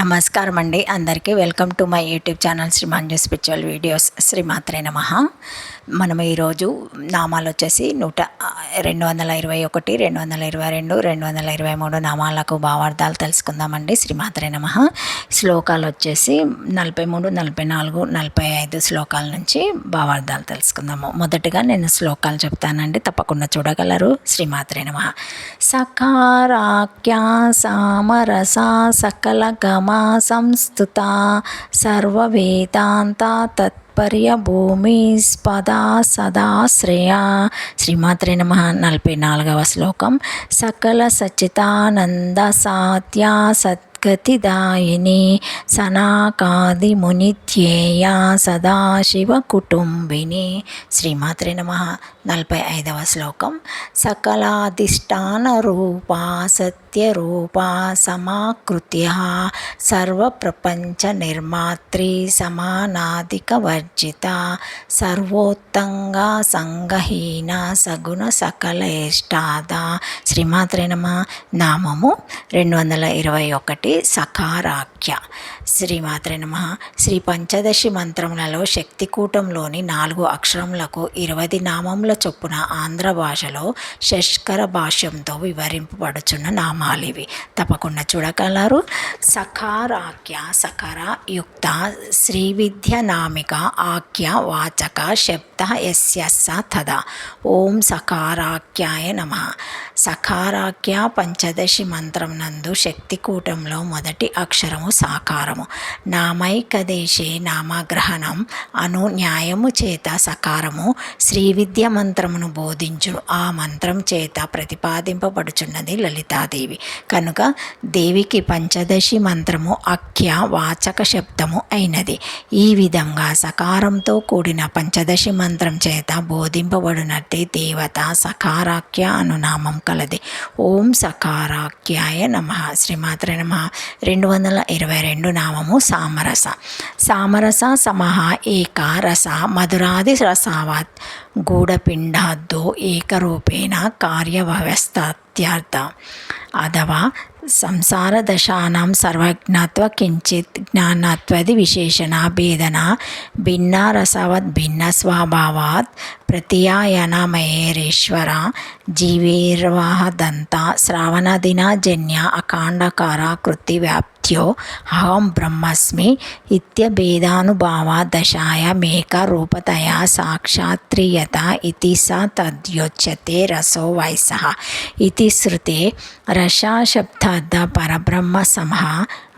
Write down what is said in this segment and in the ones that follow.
నమస్కారం అండి అందరికీ welcome to my YouTube channel Shri Manju spiritual videos. Shri మాత్రే నమః. మనం ఈరోజు నామాలు వచ్చేసి 221, 222, 223 నామాలకు భావార్థాలు తెలుసుకుందామండి. శ్రీ మాత్రే నమః. శ్లోకాలు వచ్చేసి 43, 44, 45 శ్లోకాల నుంచి భావార్థాలు తెలుసుకుందాము. మొదటిగా నేను శ్లోకాలు చెప్తానండి, తప్పకుండా చూడగలరు. శ్రీ మాత్రే నమః. సకారాఖ్యా సామరసా సకల గమా సంస్థుత సర్వవేదాంత తత్పర్య భూమి స్పదా సదాశ్రయ. శ్రీమాత్రే నమః. 44వ శ్లోకం. సకల సచితానంద సాత్యా గతిదాయిని సనాకాది మునిధ్యేయ సదాశివ కుటుంబిని. శ్రీమాత్రే నమః. 45వ శ్లోకం. సకలాధిష్టాన రూపా సత్యరూపా సమాకృత్య సర్వప్రపంచ నిర్మాత్రి సమానాధిక వర్జిత సర్వోత్తంగా సంగహీన సగుణ సకలేష్టాద. శ్రీమాత్రే నమః. నామము 221. సకారాఖ్య. శ్రీమాత్రే నమః. శ్రీ పంచదశి మంత్రములలో శక్తికూటంలోని 4 అక్షరములకు 20 నామముల చొప్పున ఆంధ్ర భాషలో షష్కర భాష్యంతో వివరింపబడుచున్న నామాలివి. తప్పకుండా చూడగలరు. సకారాఖ్య సకర యుక్త శ్రీవిద్య నామిక ఆఖ్య వాచక శబ్ద యస్యస్స తదా. ఓం సకారాఖ్యాయ నమః. సకారాఖ్య పంచదశి మంత్రం నందు శక్తికూటంలో మొదటి అక్షరము సాకారము. నామైకదేశే నామగ్రహణం అను న్యాయము చేత సకారము శ్రీవిద్య మంత్రమును బోధించును. ఆ మంత్రం చేత ప్రతిపాదింపబడుచున్నది లలితాదేవి కనుక దేవికి పంచదశి మంత్రము అఖ్య వాచక శబ్దము అయినది. ఈ విధంగా సకారంతో కూడిన పంచదశి మంత్రం చేత బోధింపబడినట్టే దేవత సకారాఖ్య అను నామం కలది. ఓం సకారాఖ్యాయ నమః. శ్రీమాత్రే నమః. 222 నామము సామరస. సామరస సమః ఏక రస మధురాది రసావత్ గూఢపిండాద్దో ఏకరూపేణ కార్యవ్యవస్థాత్యర్థ. అథవా సంసార దశానాం సర్వజ్ఞత్వ కించిత్ జ్ఞానత్వది విశేషణ భేదన భిన్న రసవద్ భిన్న స్వభావాత్ ప్రత్యాయనమయేరేశ్వర జీవేర్వాహదంత శ్రావణదిన జన్య అఖాండకార కృతి వ్యాప్త్యో అహం బ్రహ్మస్మి ఇత్యభేదానుభావ దశాయ మేక రూపతయా సాక్షాత్రియత ఇతి స తద్యోచ్యతే రసో వైసః ఇతి శ్రుతే రసశబ్దార్థ పరబ్రహ్మ సమః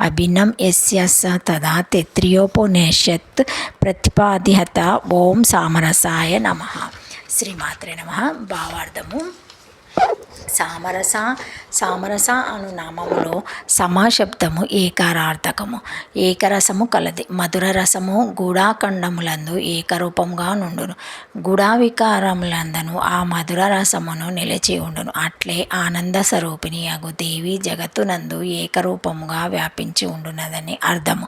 అభిన్నం యస్య స తదా తైత్తిరీయోపనిషత్ ప్రతిపాద్యత. ఓం సామరసాయ నమః. శ్రీమాత్రే నమః. భావార్థము. సామరస అను నామములో సమాశబ్దము ఏకారార్థకము. ఏకరసము కలది. మధుర రసము గూఢాఖండములందు ఏకరూపముగా నుండును. గుడావికారములందను ఆ మధుర రసమును నిలిచి ఉండును. అట్లే ఆనంద స్వరూపిణి అగు దేవి జగత్తునందు ఏకరూపముగా వ్యాపించి ఉండునదని అర్థము.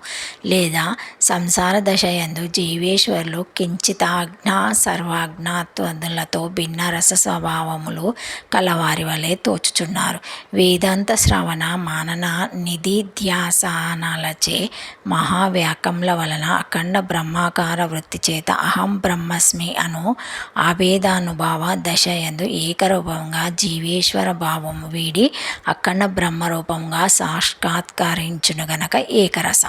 లేదా సంసార దశయందు జీవేశ్వరులు కించితాజ్ఞ సర్వాజ్ఞాత్వదులతో భిన్న రస స్వభావములు కలవారి వలె తోచుచున్నారు. వేదాంత శ్రవణ మానన నిధిధ్యాసనాలచే మహావ్యాకముల వలన అఖండ బ్రహ్మాకార వృత్తి చేత అహం బ్రహ్మస్మి అను అభేదానుభావ దశయందు ఏకరూపంగా జీవేశ్వర భావము వీడి అఖండ బ్రహ్మరూపంగా సాక్షాత్కరించును గనక ఏకరస.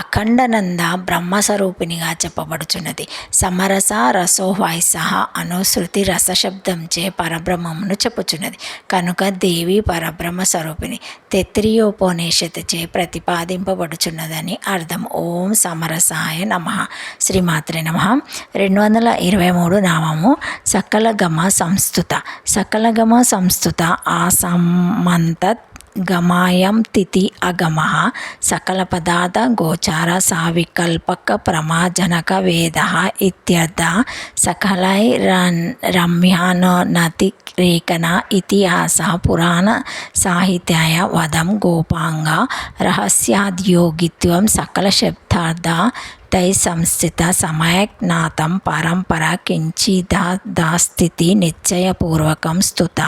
అఖండనంద బ్రహ్మస్వరూపిణిగా చెప్పబడుచున్నది. సమరస రసో వైసః అను శృతి రసశబ్దంచే పరబ్రహ్మమును చెప్పుచున్నది కనుక దేవి పరబ్రహ్మ స్వరూపిణి తైత్తిరీయోపనిషత్తుచే ప్రతిపాదింపబడుచున్నదని అర్థం. ఓం సమరసాయ నమః. శ్రీమాత్రే నమః. 223 నామము సకలగమ సంస్థుత. సకలగమ సంస్థుత ఆసమంతత్ గమాయం తిథి అగమః సకల పదార్థ గోచార సావికల్పక ప్రమాజనక వేద ఇత్యర్థ. సకలై రమ్యానతి రేఖన ఇతిహాస పురాణ సాహిత్యాయ వదం గోపాంగ రహస్యాద్యోగిత్వం సకల శబ్దార్థ తై సంస్థిత సమయజ్ఞాతం పరంపర కించిదాస్థితి నిశ్చయపూర్వకం స్తుత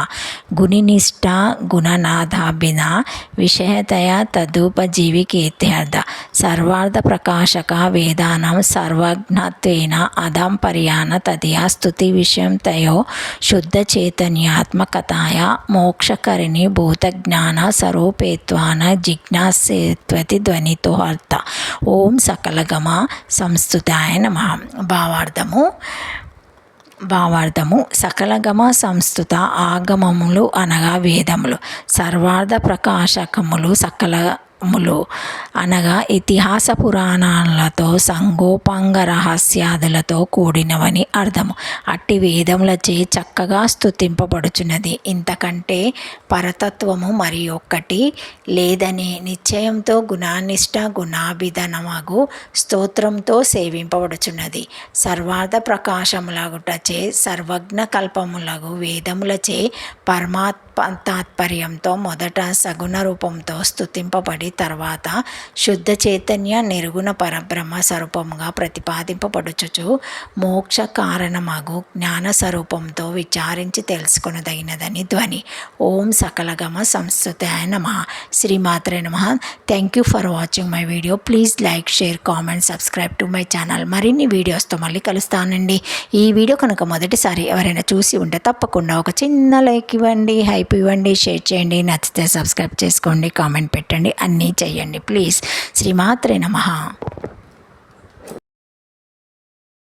గుణినిష్ట గుణనాథాభిన విషయతయ తదుపజీవికేత్యర్థ సర్వార్థ ప్రకాశక వేదానం సర్వజ్ఞత్వేన అదంపర్యాన తదియా స్తుతి విషయం తయో శుద్ధ చైతన్యాత్మకతాయ మోక్షకరిణి భూతజ్ఞాన స్వరూపేత్వాన జిజ్ఞాసేత్వతి ధ్వనితో అర్థ. ఓం సకలగమ సంస్థుతాయ నమః. భావార్థము సకలగమ సంస్థుత ఆగమములు అనగా వేదములు, సర్వార్థ ప్రకాశకములు సకలములు అనగా ఇతిహాస పురాణాలతో సంగోపాంగ రహస్యాదులతో కూడినవని అర్థము. అట్టి వేదములచే చక్కగా స్తుతింపబడుచున్నది. ఇంతకంటే పరతత్వము మరి ఒక్కటి లేదని నిశ్చయంతో గుణానిష్ట గుణాభిధనమగు స్తోత్రంతో సేవింపబడుచున్నది. సర్వార్థ ప్రకాశములగుటచే సర్వజ్ఞ కల్పములగు వేదములచే తాత్పర్యంతో మొదట సగుణ రూపంతో స్తుతింపబడి తర్వాత శుద్ధ చైతన్య నిర్గుణ పరబ్రహ్మ స్వరూపంగా ప్రతిపాదింపబడుచుచు మోక్ష కారణమగు జ్ఞాన స్వరూపంతో విచారించి తెలుసుకొనదగినదని ధ్వని. ఓం సకలగమ సంస్థుతాయ నమః. శ్రీమాత్రే నమః. Thank you for watching my video. Please like, share, comment, subscribe to my channel. మరిన్ని వీడియోస్తో మళ్ళీ కలుస్తానండి. ఈ వీడియో కనుక మొదటిసారి ఎవరైనా చూసి ఉంటే తప్పకుండా ఒక చిన్న లైక్ ఇవ్వండి, హైప్ ఇవ్వండి, షేర్ చేయండి, నచ్చితే సబ్స్క్రైబ్ చేసుకోండి, కామెంట్ పెట్టండి, అన్నీ చేయండి ప్లీజ్. శ్రీమాత్రే నమః.